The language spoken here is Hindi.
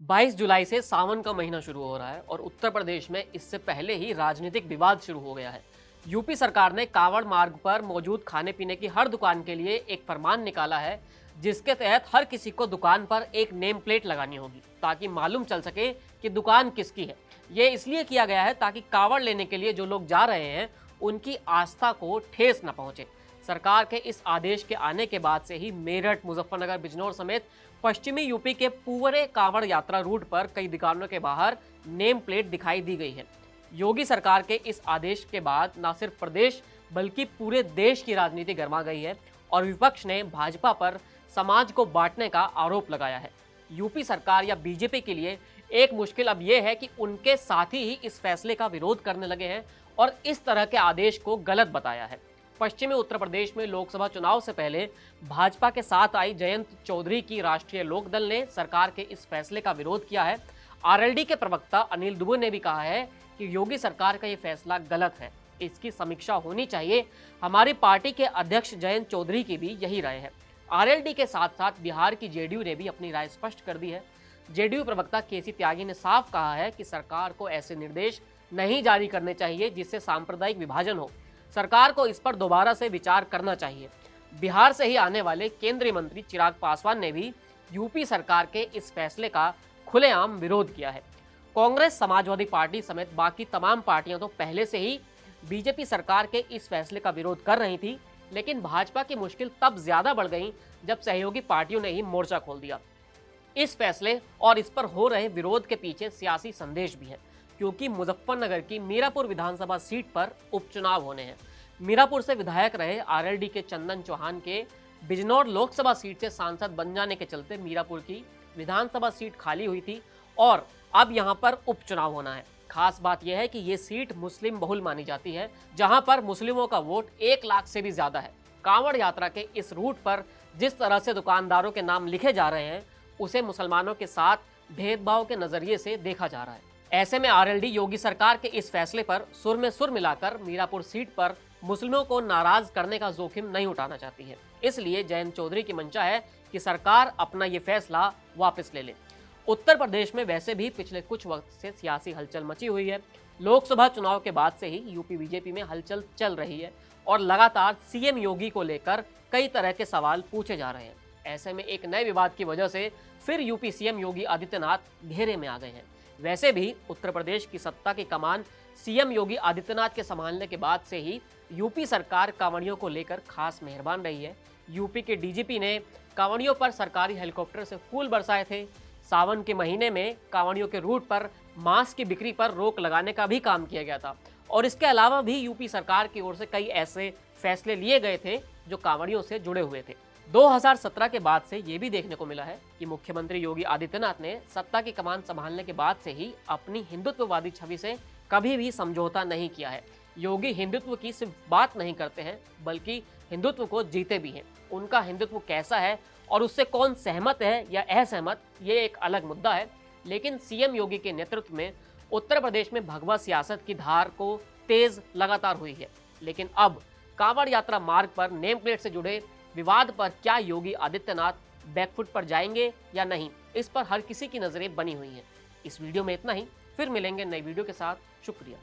22 जुलाई से सावन का महीना शुरू हो रहा है और उत्तर प्रदेश में इससे पहले ही राजनीतिक विवाद शुरू हो गया है। यूपी सरकार ने कांवड़ मार्ग पर मौजूद खाने पीने की हर दुकान के लिए एक फरमान निकाला है, जिसके तहत हर किसी को दुकान पर एक नेम प्लेट लगानी होगी ताकि मालूम चल सके कि दुकान किसकी है। ये इसलिए किया गया है ताकि कांवड़ लेने के लिए जो लोग जा रहे हैं उनकी आस्था को ठेस न पहुंचे। सरकार के इस आदेश के आने के बाद से ही मेरठ, मुजफ्फरनगर, बिजनौर समेत पश्चिमी यूपी के पूरे कांवड़ यात्रा रूट पर कई दुकानों के बाहर नेम प्लेट दिखाई दी गई है। योगी सरकार के इस आदेश के बाद न सिर्फ प्रदेश बल्कि पूरे देश की राजनीति गर्मा गई है और विपक्ष ने भाजपा पर समाज को बांटने का आरोप लगाया है। यूपी सरकार या बीजेपी के लिए एक मुश्किल अब यह है कि उनके साथी ही इस फैसले का विरोध करने लगे हैं और इस तरह के आदेश को गलत बताया है। पश्चिमी उत्तर प्रदेश में लोकसभा चुनाव से पहले भाजपा के साथ आई जयंत चौधरी की राष्ट्रीय लोकदल ने सरकार के इस फैसले का विरोध किया है। आरएलडी के प्रवक्ता अनिल दुबे ने भी कहा है कि योगी सरकार का ये फैसला गलत है, इसकी समीक्षा होनी चाहिए। हमारी पार्टी के अध्यक्ष जयंत चौधरी की भी यही राय है। आरएलडी के साथ साथ बिहार की जेडीयू ने भी अपनी राय स्पष्ट कर दी है। जेडीयू प्रवक्ता केसी त्यागी ने साफ कहा है कि सरकार को ऐसे निर्देश नहीं जारी करने चाहिए जिससे सांप्रदायिक विभाजन हो। सरकार को इस पर दोबारा से विचार करना चाहिए। बिहार से ही आने वाले केंद्रीय मंत्री चिराग पासवान ने भी यूपी सरकार के इस फैसले का खुलेआम विरोध किया है। कांग्रेस, समाजवादी पार्टी समेत बाकी तमाम पार्टियां तो पहले से ही बीजेपी सरकार के इस फैसले का विरोध कर रही थी, लेकिन भाजपा की मुश्किल तब ज्यादा बढ़ गई जब सहयोगी पार्टियों ने ही मोर्चा खोल दिया। इस फैसले और इस पर हो रहे विरोध के पीछे सियासी संदेश भी है, क्योंकि मुजफ्फरनगर की मीरापुर विधानसभा सीट पर उपचुनाव होने हैं। मीरापुर से विधायक रहे आरएलडी के चंदन चौहान के बिजनौर लोकसभा सीट से सांसद बन जाने के चलते मीरापुर की विधानसभा सीट खाली हुई थी और अब यहां पर उपचुनाव होना है। खास बात यह है कि ये सीट मुस्लिम बहुल मानी जाती है, जहां पर मुस्लिमों का वोट 1 लाख से भी ज्यादा है। कांवड़ यात्रा के इस रूट पर जिस तरह से दुकानदारों के नाम लिखे जा रहे हैं उसे मुसलमानों के साथ भेदभाव के नजरिए से देखा जा रहा है। ऐसे में आरएलडी योगी सरकार के इस फैसले पर सुर में सुर मिलाकर मीरापुर सीट पर मुस्लिमों को नाराज करने का जोखिम नहीं उठाना चाहती है। इसलिए जयंत चौधरी की मंशा है कि सरकार अपना ये फैसला वापस ले ले। उत्तर प्रदेश में वैसे भी पिछले कुछ वक्त से सियासी हलचल मची हुई है। लोकसभा चुनाव के बाद से ही यूपी बीजेपी में हलचल चल रही है और लगातार सीएम योगी को लेकर कई तरह के सवाल पूछे जा रहे हैं। ऐसे में एक नए विवाद की वजह से फिर यूपी सीएम योगी आदित्यनाथ घेरे में आ गए हैं। वैसे भी उत्तर प्रदेश की सत्ता की कमान सीएम योगी आदित्यनाथ के संभालने के बाद से ही यूपी सरकार कांवड़ियों को लेकर खास मेहरबान रही है। यूपी के डीजीपी ने कांवड़ियों पर सरकारी हेलीकॉप्टर से फूल बरसाए थे। सावन के महीने में कांवड़ियों के रूट पर मांस की बिक्री पर रोक लगाने का भी काम किया गया था और इसके अलावा भी यूपी सरकार की ओर से कई ऐसे फैसले लिए गए थे जो कांवड़ियों से जुड़े हुए थे। 2017 के बाद से ये भी देखने को मिला है कि मुख्यमंत्री योगी आदित्यनाथ ने सत्ता की कमान संभालने के बाद से ही अपनी हिंदुत्ववादी छवि से कभी भी समझौता नहीं किया है। योगी हिंदुत्व की सिर्फ बात नहीं करते हैं बल्कि हिंदुत्व को जीते भी हैं। उनका हिंदुत्व कैसा है और उससे कौन सहमत है या असहमत, ये एक अलग मुद्दा है। लेकिन सीएम योगी के नेतृत्व में उत्तर प्रदेश में भगवा सियासत की धार को तेज लगातार हुई है। लेकिन अब कांवड़ यात्रा मार्ग पर नेम प्लेट से जुड़े विवाद पर क्या योगी आदित्यनाथ बैकफुट पर जाएंगे या नहीं, इस पर हर किसी की नजरें बनी हुई हैं। इस वीडियो में इतना ही, फिर मिलेंगे नई वीडियो के साथ। शुक्रिया।